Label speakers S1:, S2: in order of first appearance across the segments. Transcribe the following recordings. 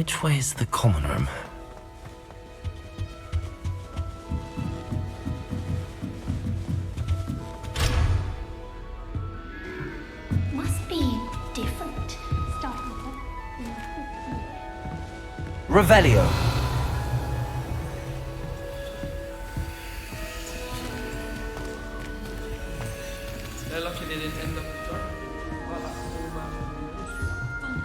S1: Which way is the common room?
S2: Must be different.
S1: Revelio.
S3: They're lucky they didn't end up with dark.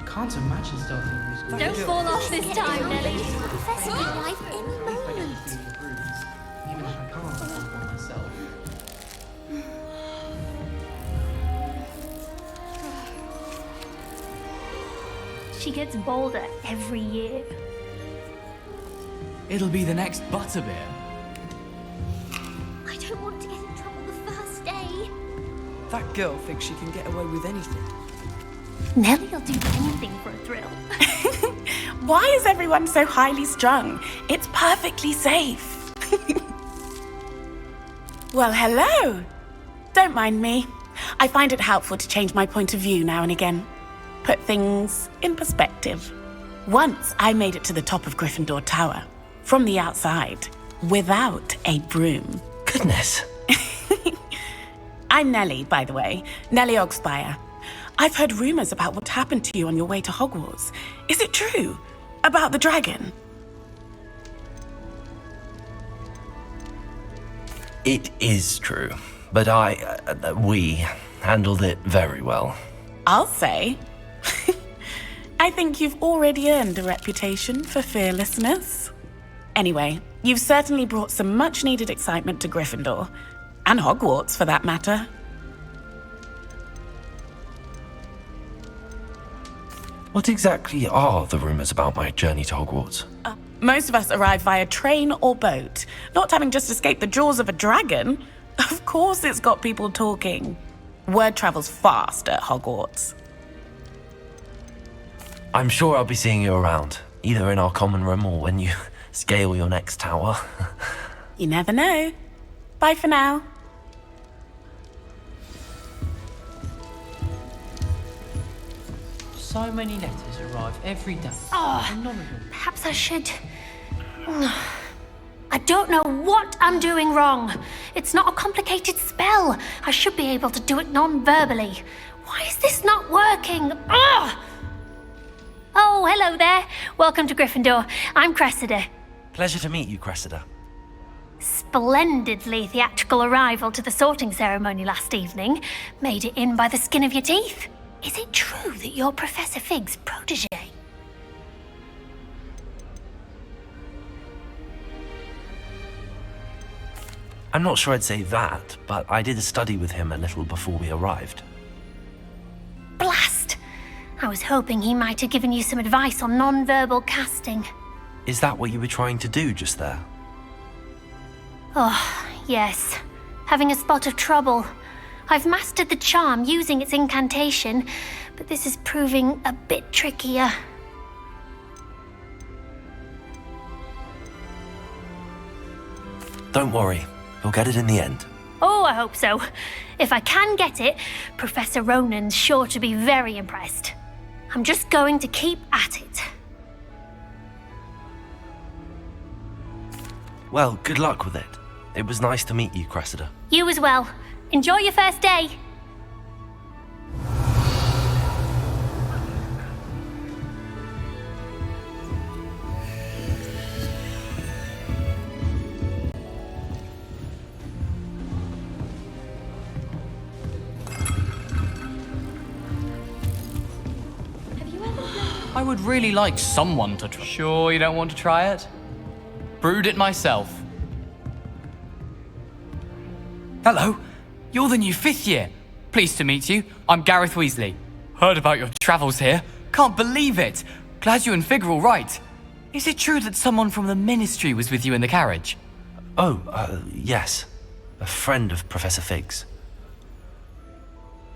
S3: Can't imagine starting musical.
S2: Don't fall off this time, Nelly.
S4: Professor could arrive any
S3: If I get
S4: moment.
S3: to see the grooves, even if I can't afford one myself.
S2: She gets bolder every year.
S5: It'll be the next butterbeer.
S4: I don't want to get in trouble the first day.
S6: That girl thinks she can get away with anything.
S2: Nelly'll do anything for a thrill.
S7: Why is everyone so highly strung? It's perfectly safe. Well, hello. Don't mind me. I find it helpful to change my point of view now and again. Put things in perspective. Once I made it to the top of Gryffindor Tower, from the outside, without a broom.
S1: Goodness.
S7: I'm Nellie, by the way. Nellie Ogspire. I've heard rumors about what happened to you on your way to Hogwarts. Is it true? About the dragon?
S1: It is true, but we handled it very well.
S7: I'll say. I think you've already earned a reputation for fearlessness. Anyway, you've certainly brought some much-needed excitement to Gryffindor. And Hogwarts, for that matter.
S1: What exactly are the rumors about my journey to Hogwarts?
S7: Most of us arrive via train or boat, not having just escaped the jaws of a dragon. Of course it's got people talking. Word travels fast at Hogwarts.
S1: I'm sure I'll be seeing you around, either in our common room or when you scale your next tower.
S7: You never know. Bye for now.
S3: So many letters arrive every day.
S2: Oh,
S3: And none of them.
S2: perhaps I should... I don't know what I'm doing wrong. It's not a complicated spell. I should be able to do it non-verbally. Why is this not working? Ugh! Oh, hello there. Welcome to Gryffindor. I'm Cressida.
S1: Pleasure to meet you, Cressida.
S2: Splendidly theatrical arrival to the sorting ceremony last evening. Made it in by the skin of your teeth. Is it true that you're Professor Fig's protege?
S1: I'm not sure I'd say that, but I did study with him a little before we arrived.
S2: Blast! I was hoping he might have given you some advice on non-verbal casting.
S1: Is that what you were trying to do just there?
S2: Oh, yes. Having a spot of trouble. I've mastered the charm using its incantation, but this is proving a bit trickier.
S1: Don't worry, you'll get it in the end.
S2: Oh, I hope so. If I can get it, Professor Ronan's sure to be very impressed. I'm just going to keep at it.
S1: Well, good luck with it. It was nice to meet you, Cressida.
S2: You as well. Enjoy your first day.
S5: I would really like someone to try. Sure you don't want to try it? Brewed it myself. Hello, you're the new 5th year. Pleased to meet you. I'm Gareth Weasley. Heard about your travels here. Can't believe it. Glad you and Fig are all right. Is it true that someone from the Ministry was with you in the carriage?
S1: Oh, yes. A friend of Professor Fig's.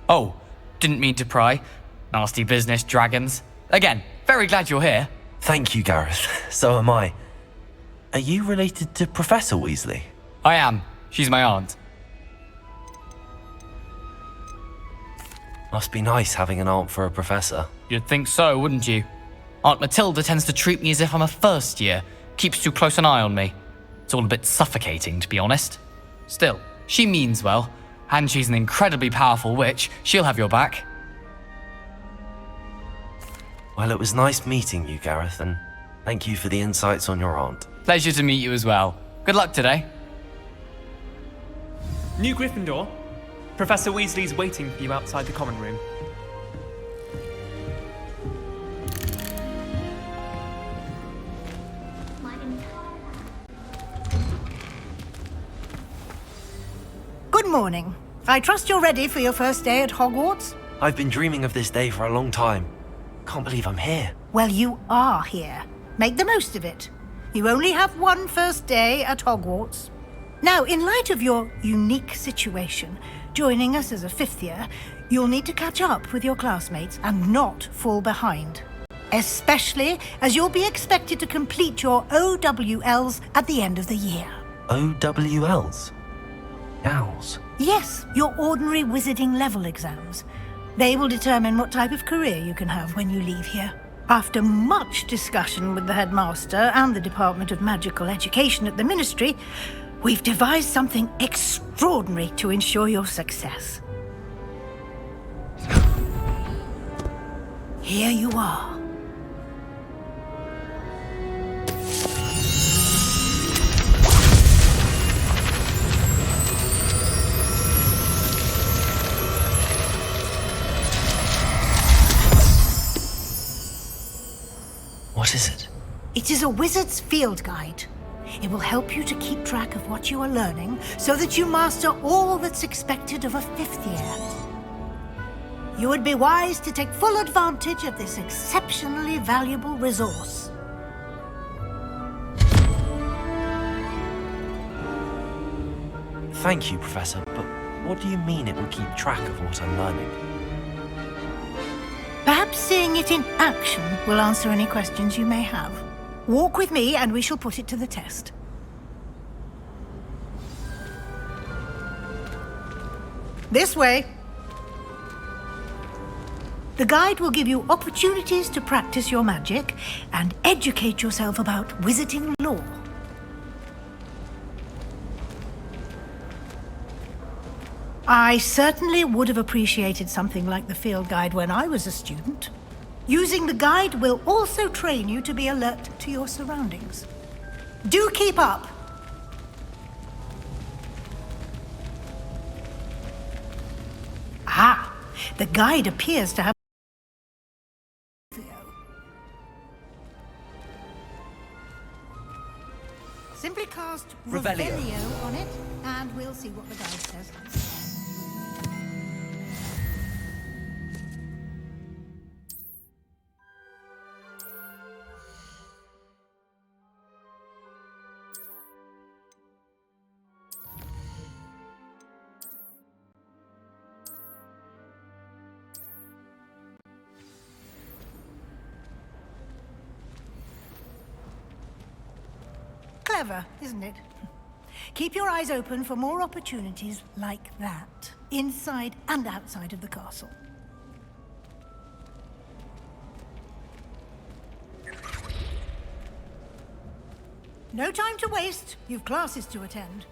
S5: Oh, didn't mean to pry. Nasty business, dragons. Again, very glad you're here.
S1: Thank you, Gareth. So am I. Are you related to Professor Weasley?
S5: I am. She's my aunt.
S1: Must be nice having an aunt for a professor.
S5: You'd think so, wouldn't you? Aunt Matilda tends to treat me as if I'm a first year, keeps too close an eye on me. It's all a bit suffocating, to be honest. Still, she means well, and she's an incredibly powerful witch. She'll have your back.
S1: Well, it was nice meeting you, Gareth, and thank you for the insights on your aunt.
S5: Pleasure to meet you as well. Good luck today.
S8: New Gryffindor. Professor Weasley's waiting for you outside the common room.
S9: Good morning. I trust you're ready for your first day at Hogwarts?
S1: I've been dreaming of this day for a long time. Can't believe I'm here.
S9: Well, you are here. Make the most of it. You only have one first day at Hogwarts. Now, in light of your unique situation, joining us as a fifth year, you'll need to catch up with your classmates and not fall behind. Especially as you'll be expected to complete your OWLs at the end of the year.
S1: OWLs? Owls?
S9: Yes, your ordinary wizarding level exams. They will determine what type of career you can have when you leave here. After much discussion with the headmaster and the Department of Magical Education at the Ministry, we've devised something extraordinary to ensure your success. Here you are.
S1: What is it?
S9: It is a wizard's field guide. It will help you to keep track of what you are learning so that you master all that's expected of a fifth year. You would be wise to take full advantage of this exceptionally valuable resource.
S1: Thank you, Professor, but what do you mean it will keep track of what I'm learning?
S9: Perhaps seeing it in action will answer any questions you may have. Walk with me and we shall put it to the test. This way. The guide will give you opportunities to practice your magic and educate yourself about wizarding lore. I certainly would have appreciated something like the field guide when I was a student. Using the guide will also train you to be alert to your surroundings. Do keep up! Ah, the guide appears to have... Simply cast Revelio on it, and we'll see what the guide says. Clever, isn't it? Keep your eyes open for more opportunities like that, inside and outside of the castle. No time to waste. You've classes to attend.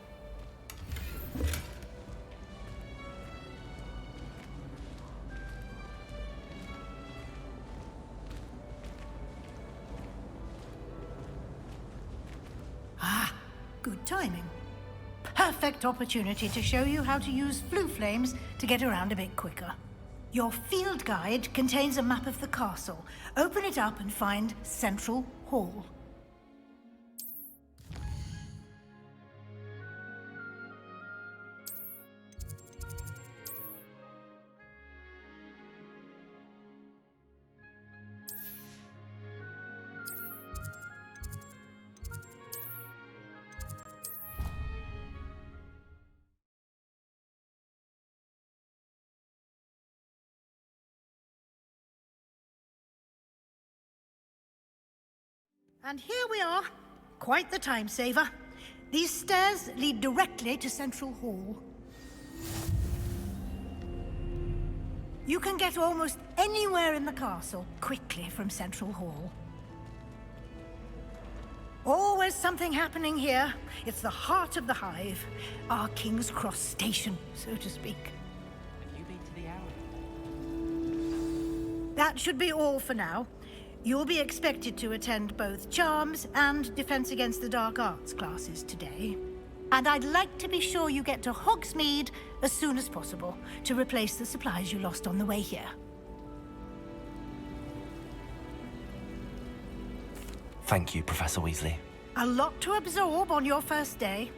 S9: Good timing. Perfect opportunity to show you how to use flue flames to get around a bit quicker. Your field guide contains a map of the castle. Open it up and find Central Hall. And here we are. Quite the time saver. These stairs lead directly to Central Hall. You can get almost anywhere in the castle quickly from Central Hall. Always something happening here. It's the heart of the hive. Our King's Cross station, so to speak.
S5: Have you been to the alley?
S9: That should be all for now. You'll be expected to attend both Charms and Defense Against the Dark Arts classes today. And I'd like to be sure you get to Hogsmeade as soon as possible to replace the supplies you lost on the way here.
S1: Thank you, Professor Weasley.
S9: A lot to absorb on your first day,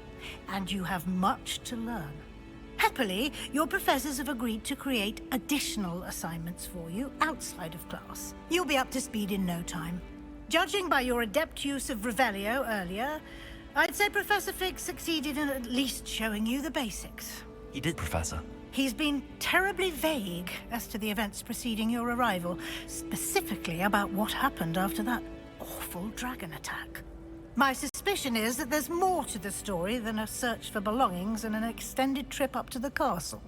S9: and you have much to learn. Happily, your professors have agreed to create additional assignments for you outside of class. You'll be up to speed in no time. Judging by your adept use of Revelio earlier, I'd say Professor Fig succeeded in at least showing you the basics.
S1: He did, Professor.
S9: He's been terribly vague as to the events preceding your arrival, specifically about what happened after that awful dragon attack. My suspicion is that there's more to the story than a search for belongings and an extended trip up to the castle.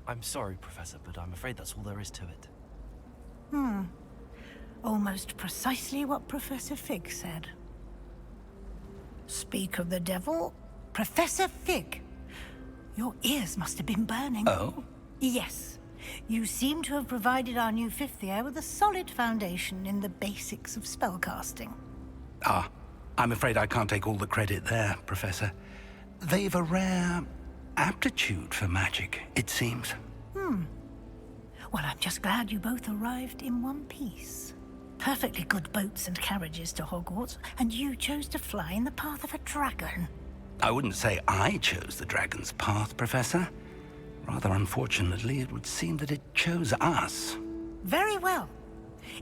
S1: I'm sorry, Professor, but I'm afraid that's all there is to it.
S9: Almost precisely what Professor Fig said. Speak of the devil, Professor Fig. Your ears must have been burning.
S1: Oh?
S9: Yes. You seem to have provided our new fifth year with a solid foundation in the basics of spellcasting.
S10: Ah, I'm afraid I can't take all the credit there, Professor. They've a rare aptitude for magic, it seems.
S9: Well, I'm just glad you both arrived in one piece. Perfectly good boats and carriages to Hogwarts, and you chose to fly in the path of a dragon.
S10: I wouldn't say I chose the dragon's path, Professor. Rather unfortunately, it would seem that it chose us.
S9: Very well.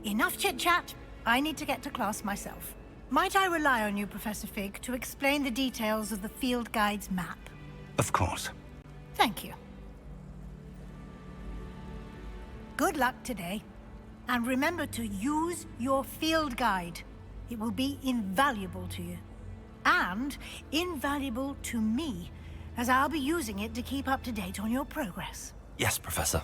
S9: Enough chit-chat. I need to get to class myself. Might I rely on you, Professor Fig, to explain the details of the field guide's map?
S10: Of course.
S9: Thank you. Good luck today. And remember to use your field guide. It will be invaluable to you. And invaluable to me, as I'll be using it to keep up to date on your progress.
S1: Yes, Professor.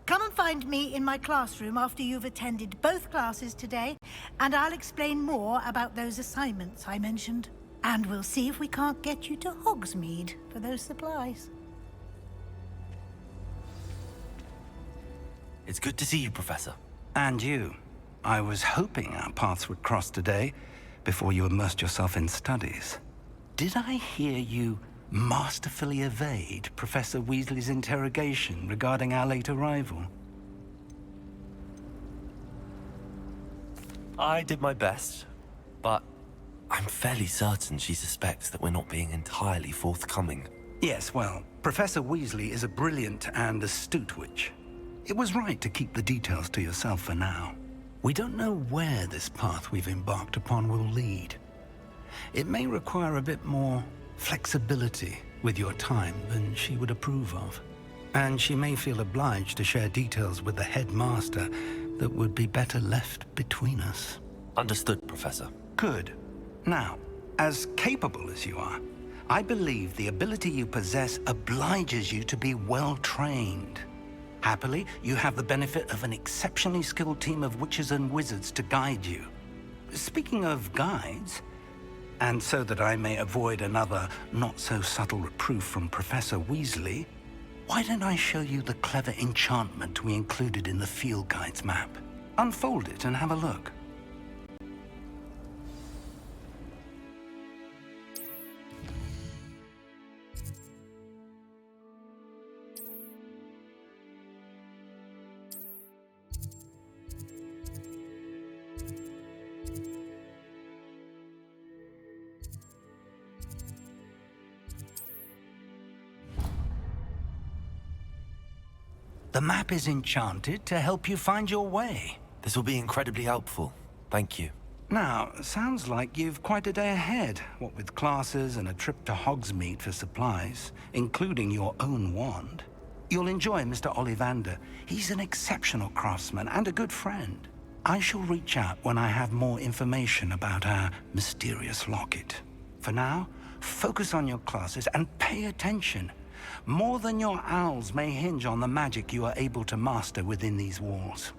S9: Come and find me in my classroom after you've attended both classes today, and I'll explain more about those assignments I mentioned. And we'll see if we can't get you to Hogsmeade for those supplies.
S1: It's good to see you, Professor.
S10: And you. I was hoping our paths would cross today before you immersed yourself in studies. Did I hear you masterfully evade Professor Weasley's interrogation regarding our late arrival?
S1: I did my best, but I'm fairly certain she suspects that we're not being entirely forthcoming.
S10: Yes, well, Professor Weasley is a brilliant and astute witch. It was right to keep the details to yourself for now. We don't know where this path we've embarked upon will lead. It may require a bit more flexibility with your time than she would approve of. And she may feel obliged to share details with the headmaster that would be better left between us.
S1: Understood, Professor.
S10: Good. Now, as capable as you are, I believe the ability you possess obliges you to be well trained. Happily, you have the benefit of an exceptionally skilled team of witches and wizards to guide you. Speaking of guides, and so that I may avoid another not-so-subtle reproof from Professor Weasley, why don't I show you the clever enchantment we included in the field guide's map? Unfold it and have a look. The map is enchanted to help you find your way.
S1: This will be incredibly helpful. Thank you.
S10: Now, sounds like you've quite a day ahead, what with classes and a trip to Hogsmeade for supplies, including your own wand. You'll enjoy Mr. Ollivander. He's an exceptional craftsman and a good friend. I shall reach out when I have more information about our mysterious locket. For now, focus on your classes and pay attention. More than your owls may hinge on the magic you are able to master within these walls.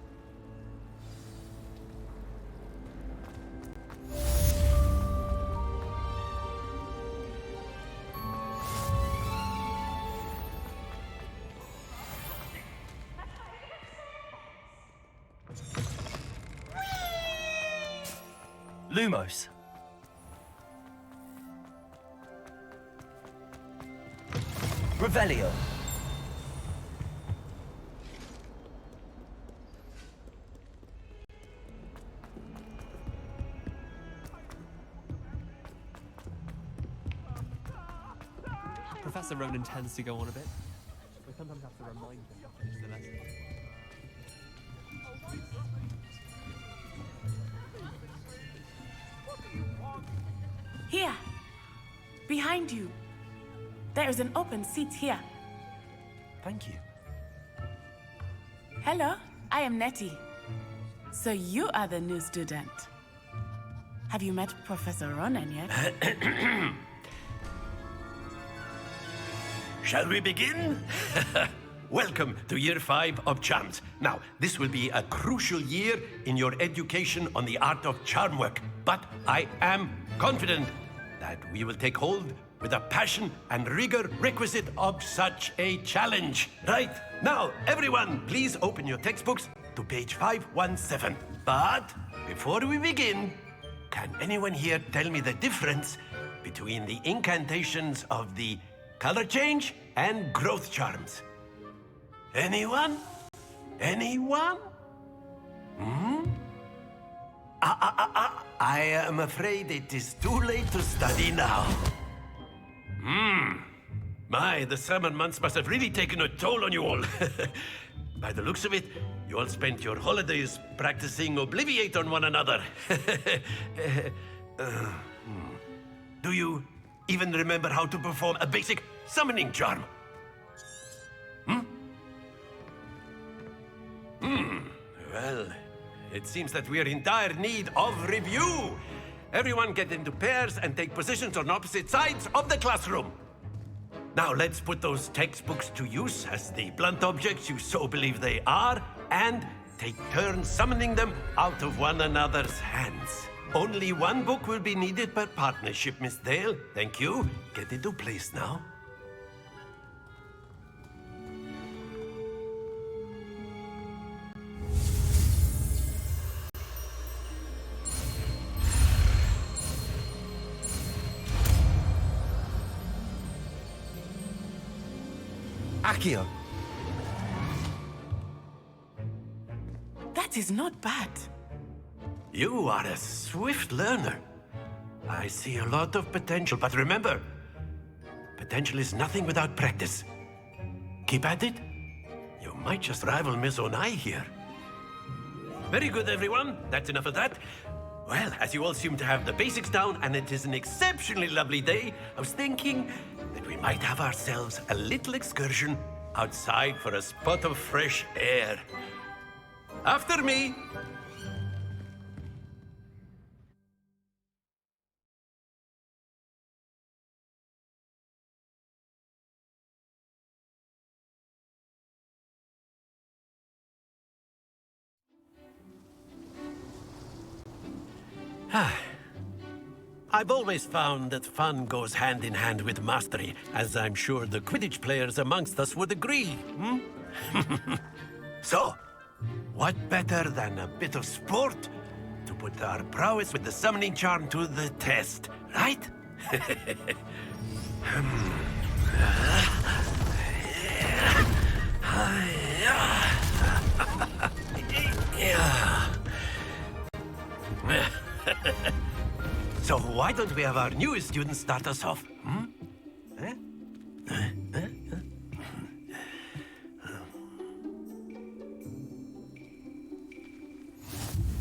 S1: Lumos. Revelio.
S8: Professor Ronan tends to go on a bit. We sometimes have to remind him to finish the lesson.
S7: Here, behind you. There is an open seat here.
S1: Thank you.
S7: Hello, I am Nettie. So you are the new student. Have you met Professor Ronan yet?
S11: Shall we begin? Welcome to Year 5 of Charms. Now, this will be a crucial year in your education on the art of charm work, but I am confident that we will take hold with the passion and rigor requisite of such a challenge. Right, now, everyone, please open your textbooks to page 517. But before we begin, can anyone here tell me the difference between the incantations of the color change and growth charms? Anyone? Anyone? I am afraid it is too late to study now. My, the summer months must have really taken a toll on you all. By the looks of it, you all spent your holidays practicing Obliviate on one another. Do you even remember how to perform a basic summoning charm? Well, it seems that we are in dire need of review. Everyone get into pairs and take positions on opposite sides of the classroom. Now let's put those textbooks to use as the blunt objects you so believe they are, and take turns summoning them out of one another's hands. Only one book will be needed per partnership, Miss Dale. Thank you. Get into place now.
S1: Accio.
S7: That is not bad.
S11: You are a swift learner. I see a lot of potential, but remember, potential is nothing without practice. Keep at it. You might just rival Miss Onai here. Very good, everyone. That's enough of that. Well, as you all seem to have the basics down, and it is an exceptionally lovely day, I was thinking that we might have ourselves a little excursion outside for a spot of fresh air. After me. I've always found that fun goes hand in hand with mastery, as I'm sure the Quidditch players amongst us would agree. So, what better than a bit of sport to put our prowess with the summoning charm to the test, right? So why don't we have our newest student start us off?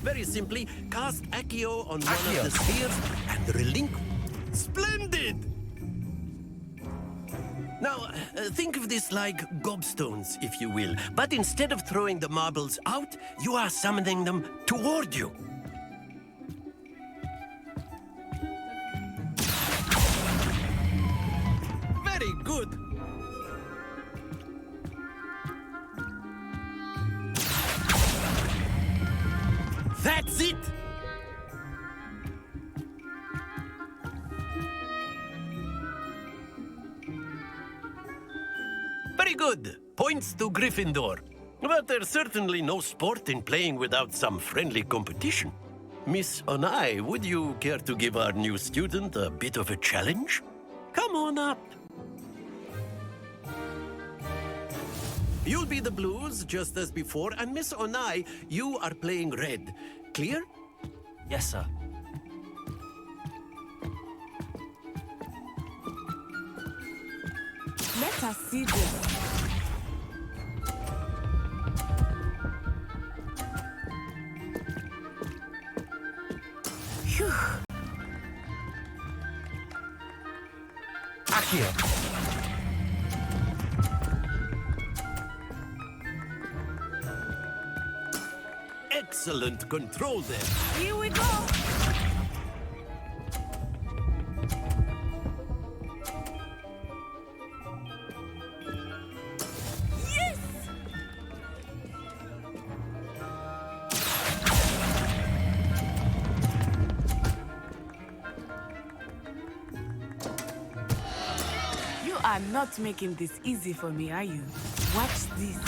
S11: Very simply, cast Accio on one of the spheres and relinquish. Splendid! Now, think of this like gobstones, if you will. But instead of throwing the marbles out, you are summoning them toward you. Very good. That's it! Very good. Points to Gryffindor. But there's certainly no sport in playing without some friendly competition. Miss Onai, would you care to give our new student a bit of a challenge? Come on up. You'll be the blues, just as before, and Miss Onai, you are playing red. Clear?
S1: Yes, sir.
S7: Let us see this. Phew.
S1: Accio.
S11: Excellent control there.
S7: Here we go. Yes! You are not making this easy for me, are you? Watch this.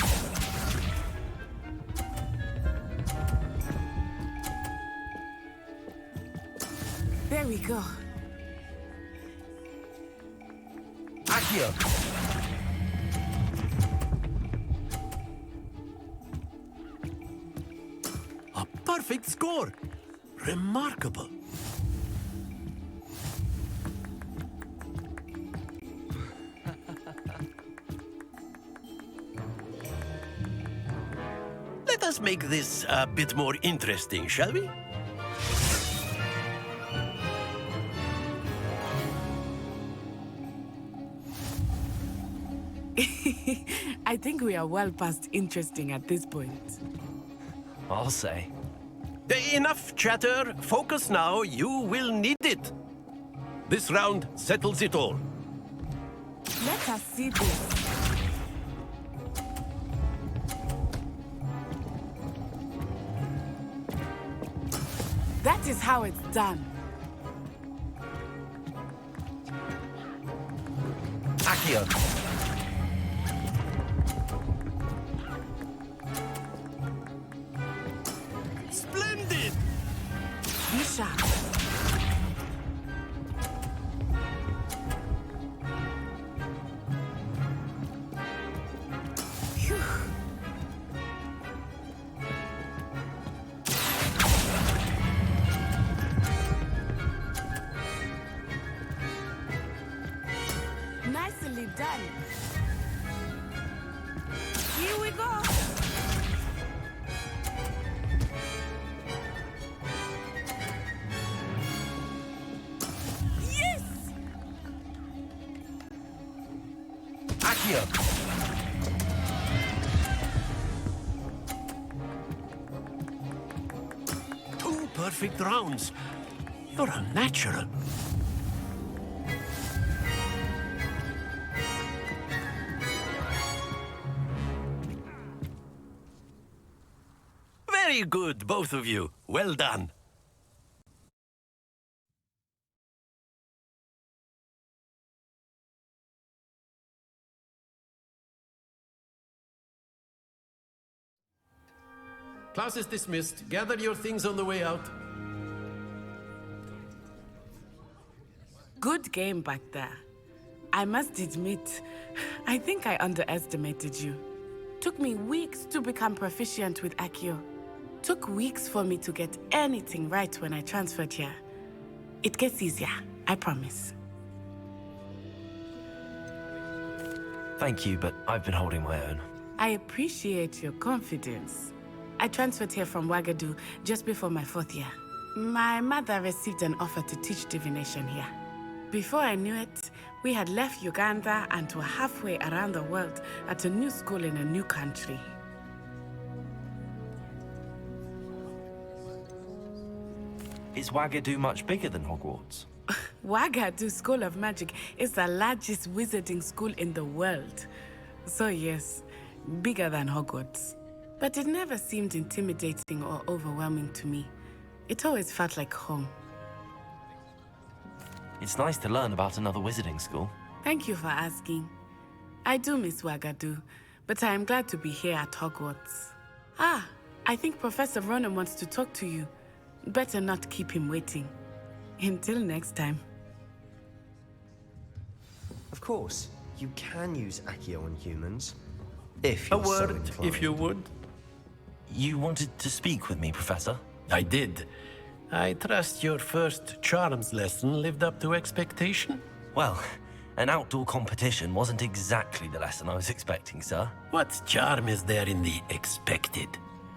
S7: There we go.
S1: Accio.
S11: A perfect score. Remarkable. Let us make this a bit more interesting, shall we?
S7: I think we are well past interesting at this point.
S1: I'll say.
S11: Enough chatter. Focus now. You will need it. This round settles it all.
S7: Let us see this. That is how it's done.
S1: Accio.
S11: Splendid!
S7: Be sharp. Phew. Nicely done. Here we go. Yes!
S1: Accio.
S11: Two perfect rounds. You're a natural. Very good, both of you. Well done. Class is dismissed. Gather your things on the way out.
S7: Good game back there. I must admit, I think I underestimated you. Took me weeks to become proficient with Accio. Took weeks for me to get anything right when I transferred here. It gets easier, I promise.
S1: Thank you, but I've been holding my own.
S7: I appreciate your confidence. I transferred here from Wagadu just before my 4th year. My mother received an offer to teach divination here. Before I knew it, we had left Uganda and were halfway around the world at a new school in a new country.
S1: Is Wagadu much bigger than Hogwarts?
S7: Wagadu School of Magic is the largest wizarding school in the world. So yes, bigger than Hogwarts. But it never seemed intimidating or overwhelming to me. It always felt like home.
S1: It's nice to learn about another wizarding school.
S7: Thank you for asking. I do miss Wagadu, but I am glad to be here at Hogwarts. Ah, I think Professor Ronan wants to talk to you. Better not keep him waiting. Until next time.
S12: Of course, you can use Accio on humans. If
S11: A
S12: you're so
S11: word,
S12: inclined.
S11: if you would.
S1: You wanted to speak with me, Professor?
S11: I did. I trust your first charms lesson lived up to expectation?
S1: Well, an outdoor competition wasn't exactly the lesson I was expecting, sir.
S11: What charm is there in the expected?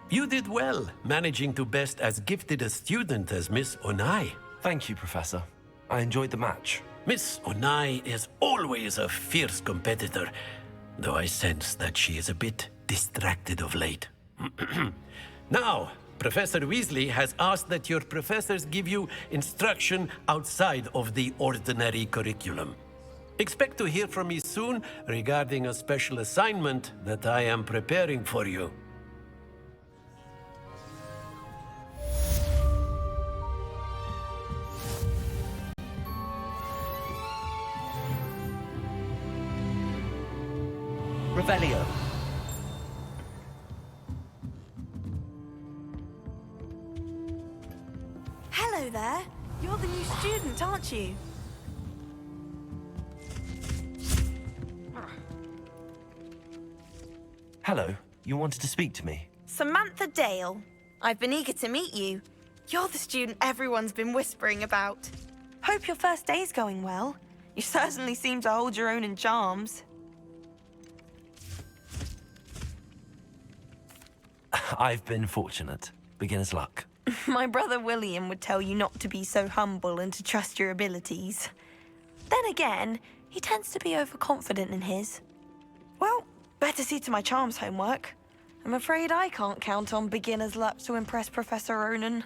S11: You did well, managing to best as gifted a student as Miss Onai.
S1: Thank you, Professor. I enjoyed the match.
S11: Miss Onai is always a fierce competitor, though I sense that she is a bit distracted of late. Now, Professor Weasley has asked that your professors give you instruction outside of the ordinary curriculum. Expect to hear from me soon regarding a special assignment that I am preparing for you.
S1: Revelio.
S13: Hello there. You're the new student, aren't you?
S1: Hello. You wanted to speak to me?
S13: Samantha Dale. I've been eager to meet you. You're the student everyone's been whispering about. Hope your first day's going well. You certainly seem to hold your own in charms.
S1: I've been fortunate. Beginner's luck.
S13: My brother William would tell you not to be so humble and to trust your abilities. Then again, he tends to be overconfident in his. Well, better see to my charms homework. I'm afraid I can't count on beginner's luck to impress Professor Ronan.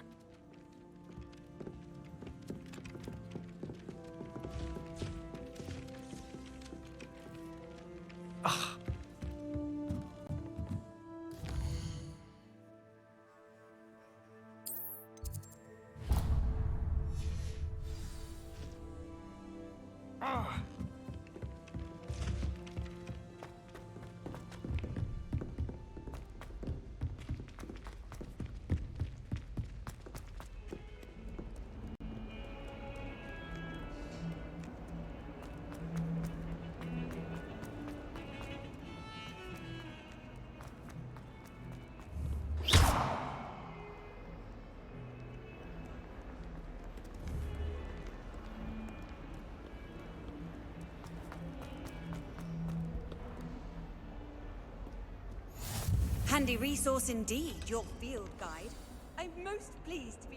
S14: Handy resource indeed, your field guide. I'm most pleased to be...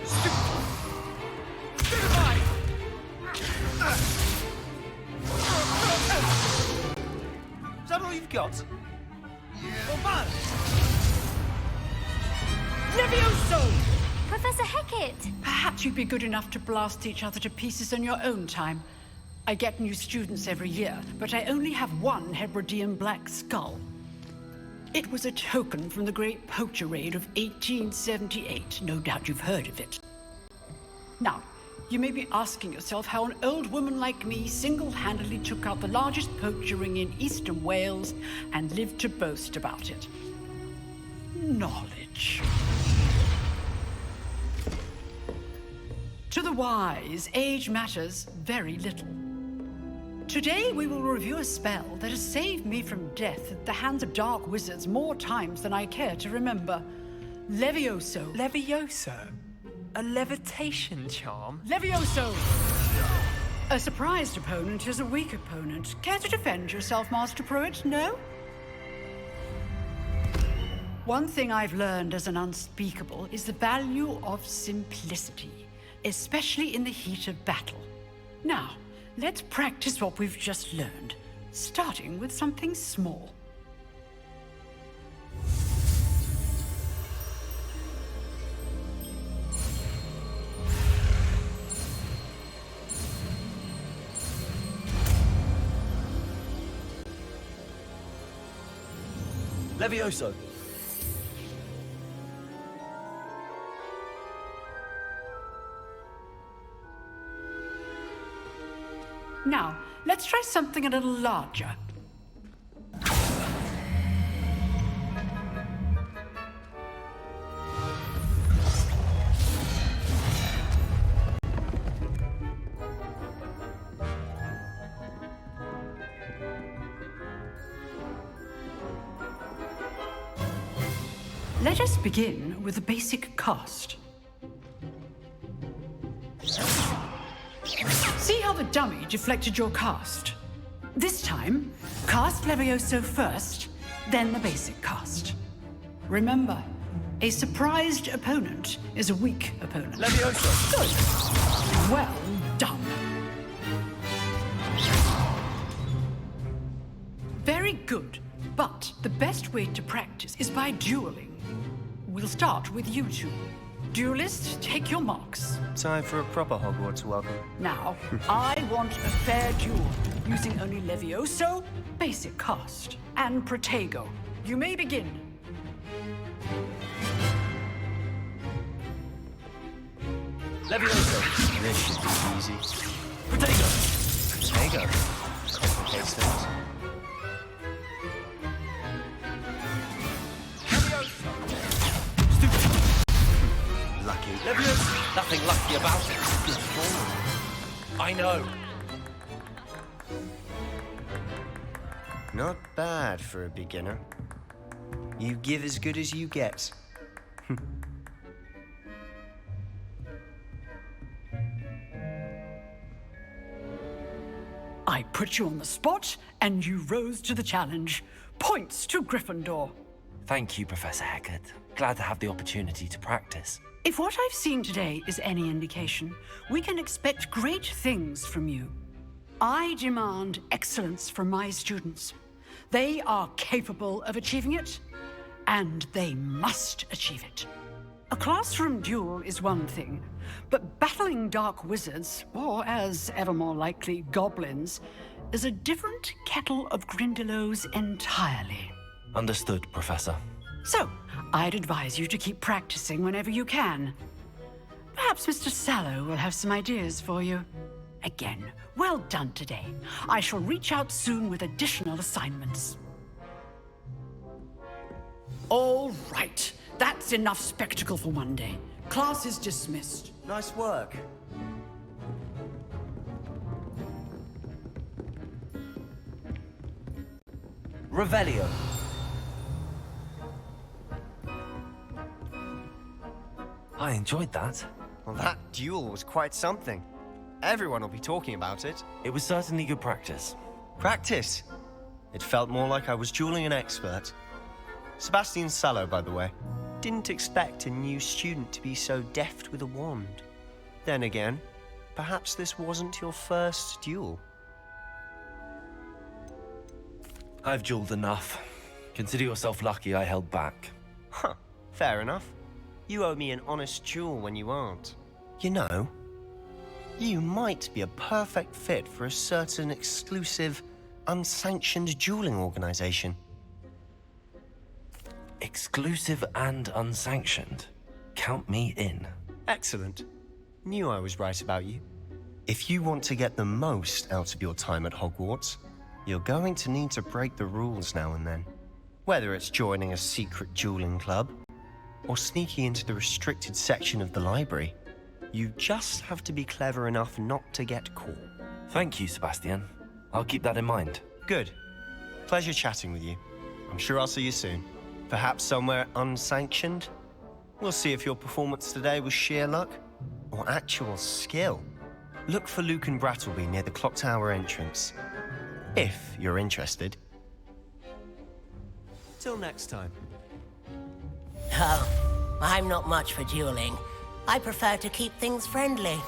S15: Is that all you've got? Bombard!
S2: Levioso! Professor Hecat!
S16: Perhaps you'd be good enough to blast each other to pieces in your own time. I get new students every year, but I only have one Hebridean black skull. It was a token from the Great Poacher Raid of 1878. No doubt you've heard of it. Now, you may be asking yourself how an old woman like me single-handedly took out the largest poacher ring in eastern Wales and lived to boast about it. Knowledge. To the wise, age matters very little. Today we will review a spell that has saved me from death at the hands of dark wizards more times than I care to remember. Levioso.
S17: Levioso? A levitation charm?
S16: Levioso! A surprised opponent is a weak opponent. Care to defend yourself, Master Pruitt? No? One thing I've learned as an unspeakable is the value of simplicity, especially in the heat of battle. Now, let's practice what we've just learned, starting with something small.
S1: Levioso.
S16: Now, let's try something a little larger. Let us begin with the basic cast. See how the dummy deflected your cast? This time, cast Levioso first, then the basic cast. Remember, a surprised opponent is a weak opponent.
S15: Levioso!
S16: Good. Well done. Very good, but the best way to practice is by dueling. We'll start with you two. Duelists, take your marks.
S12: Time for a proper Hogwarts welcome.
S16: Now, I want a fair duel, using only Levioso, basic cast, and Protego. You may begin.
S15: Levioso!
S12: This should be easy.
S15: Protego!
S12: Protego. Complicates things. Lucky.
S1: Levioso! Nothing lucky about it. Good form. I know.
S12: Not bad for a beginner. You give as good as you get.
S16: I put you on the spot, and you rose to the challenge. Points to Gryffindor.
S1: Thank you, Professor Hecat. Glad to have the opportunity to practice.
S16: If what I've seen today is any indication, we can expect great things from you. I demand excellence from my students. They are capable of achieving it, and they must achieve it. A classroom duel is one thing, but battling dark wizards, or as ever more likely, goblins, is a different kettle of Grindylows entirely.
S1: Understood, Professor.
S16: So, I'd advise you to keep practicing whenever you can. Perhaps Mr. Sallow will have some ideas for you. Again, well done today. I shall reach out soon with additional assignments. All right, that's enough spectacle for one day. Class is dismissed.
S12: Nice work.
S1: Revelio. I enjoyed that.
S12: Well, that duel was quite something. Everyone will be talking about it.
S1: It was certainly good practice.
S12: Practice? It felt more like I was dueling an expert. Sebastian Sallow, by the way. Didn't expect a new student to be so deft with a wand. Then again, perhaps this wasn't your first duel.
S1: I've dueled enough. Consider yourself lucky I held back.
S12: Huh, fair enough. You owe me an honest duel when you aren't. You know, you might be a perfect fit for a certain exclusive, unsanctioned dueling organization.
S1: Exclusive and unsanctioned. Count me in.
S12: Excellent. Knew I was right about you. If you want to get the most out of your time at Hogwarts, you're going to need to break the rules now and then. Whether it's joining a secret dueling club, or sneaking into the restricted section of the library, you just have to be clever enough not to get caught.
S1: Thank you, Sebastian. I'll keep that in mind.
S12: Good. Pleasure chatting with you. I'm sure I'll see you soon. Perhaps somewhere unsanctioned? We'll see if your performance today was sheer luck or actual skill. Look for Luke and Brattleby near the clock tower entrance, if you're interested. Till next time.
S18: Oh, I'm not much for dueling. I prefer to keep things friendly.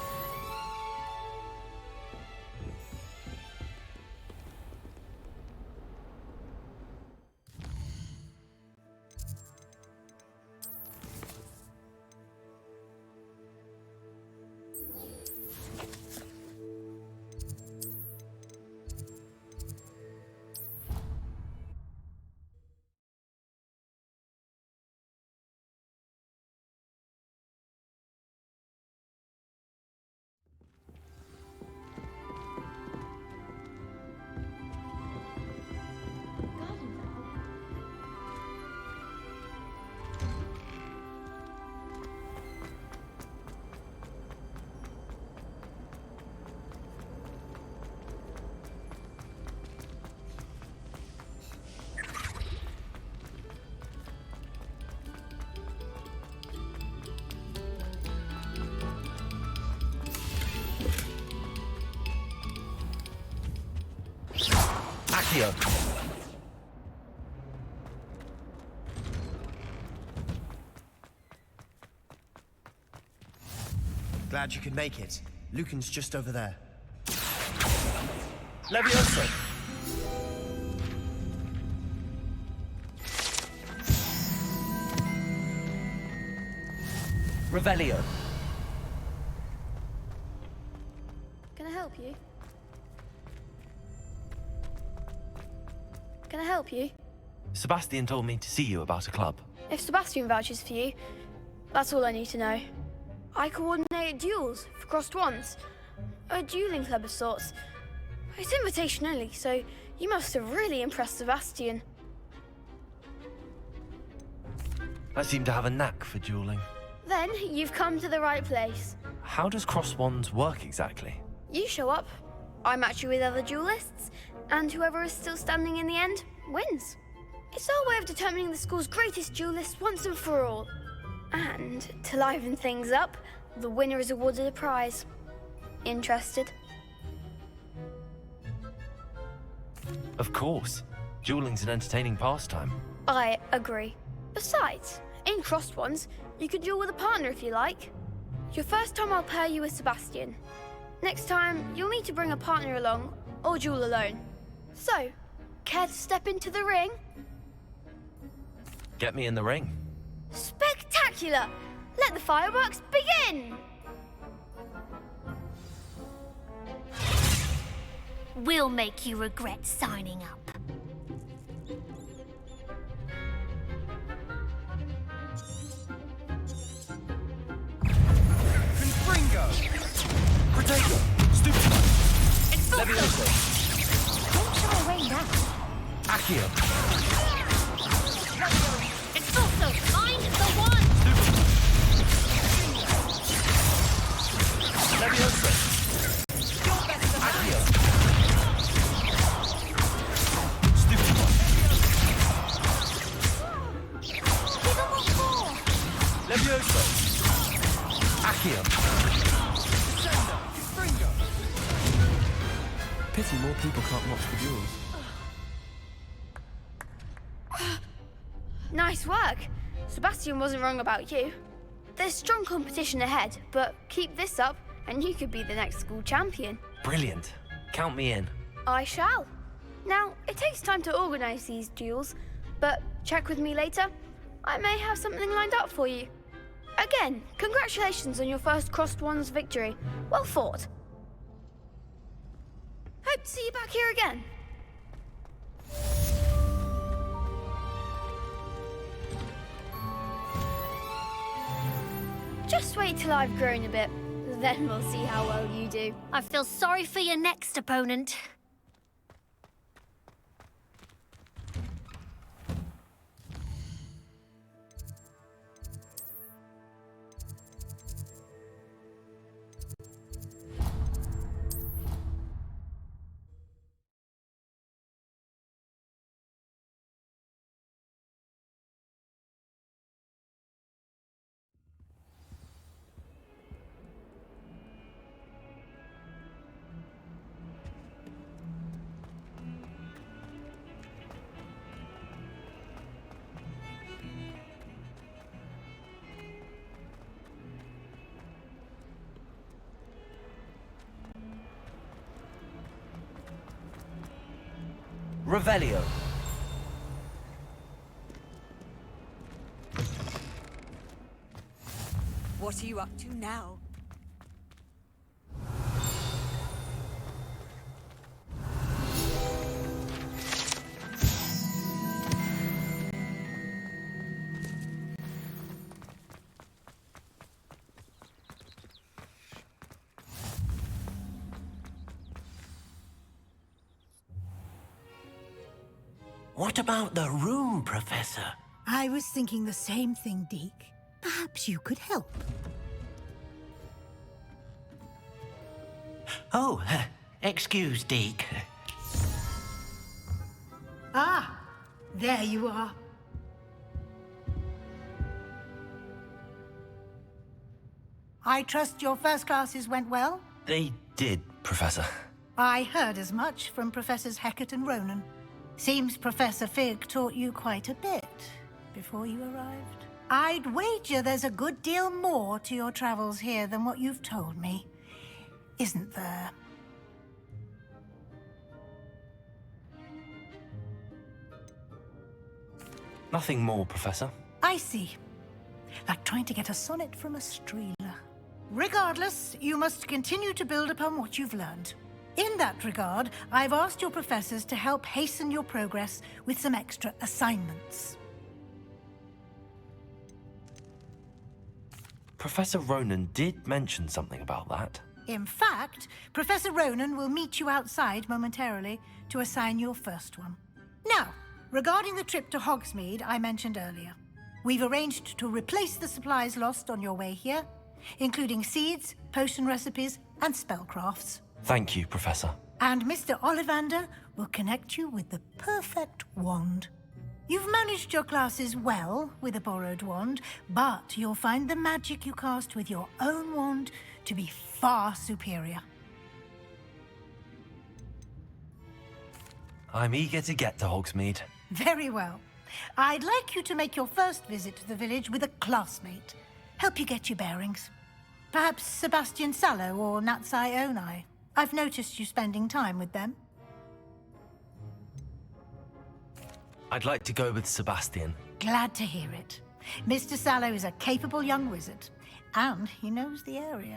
S1: Accio.
S12: Glad you could make it. Lucan's just over there.
S1: Levioso. Revelio.
S19: Can I help you? Can I help you?
S1: Sebastian told me to see you about a club.
S19: If Sebastian vouches for you, that's all I need to know. I coordinate duels for crossed wands. A dueling club of sorts. It's invitation only, so you must have really impressed Sebastian.
S1: I seem to have a knack for dueling.
S19: Then you've come to the right place.
S1: How does cross wands work exactly?
S19: You show up, I match you with other duelists, and whoever is still standing in the end wins. It's our way of determining the school's greatest duelist once and for all. And to liven things up, the winner is awarded a prize. Interested?
S1: Of course. Dueling's an entertaining pastime.
S19: I agree. Besides, in crossed ones, you could duel with a partner if you like. Your first time I'll pair you with Sebastian. Next time, you'll need to bring a partner along, or duel alone. So, care to step into the ring?
S1: Get me in the ring.
S19: Spectacular! Let the fireworks begin!
S2: We'll make you regret signing up.
S1: Confringo! Protego! Stupefy! Levioso!
S2: Don't shy away now.
S1: Accio!
S2: It's also find the one!
S1: Levioso! Accio! Stupefy! Levioso! Accio!
S8: Pity more people can't watch the duels.
S19: Nice work. Sebastian wasn't wrong about you. There's strong competition ahead, but keep this up and you could be the next school champion.
S1: Brilliant. Count me in.
S19: I shall. Now, it takes time to organise these duels, but check with me later. I may have something lined up for you. Again, congratulations on your first crossed wands victory. Well fought. Hope to see you back here again. Just wait till I've grown a bit, then we'll see how well you do.
S2: I feel sorry for your next opponent.
S1: Revelio.
S14: What are you up to now?
S11: What about the room, Professor?
S9: I was thinking the same thing, Deke. Perhaps you could help.
S11: Oh, excuse, Deke.
S9: Ah, there you are. I trust your first classes went well?
S1: They did, Professor.
S9: I heard as much from Professors Hecat and Ronan. Seems Professor Fig taught you quite a bit before you arrived. I'd wager there's a good deal more to your travels here than what you've told me, isn't there?
S1: Nothing more, Professor.
S9: I see. Like trying to get a sonnet from a streeler. Regardless, you must continue to build upon what you've learned. In that regard, I've asked your professors to help hasten your progress with some extra assignments.
S1: Professor Ronan did mention something about that.
S9: In fact, Professor Ronan will meet you outside momentarily to assign your first one. Now, regarding the trip to Hogsmeade I mentioned earlier, we've arranged to replace the supplies lost on your way here, including seeds, potion recipes, and spellcrafts.
S1: Thank you, Professor.
S9: And Mr. Ollivander will connect you with the perfect wand. You've managed your classes well with a borrowed wand, but you'll find the magic you cast with your own wand to be far superior.
S1: I'm eager to get to Hogsmeade.
S9: Very well. I'd like you to make your first visit to the village with a classmate. Help you get your bearings. Perhaps Sebastian Sallow or Natsai Onai. I've noticed you spending time with them.
S1: I'd like to go with Sebastian.
S9: Glad to hear it. Mr. Sallow is a capable young wizard, and he knows the area.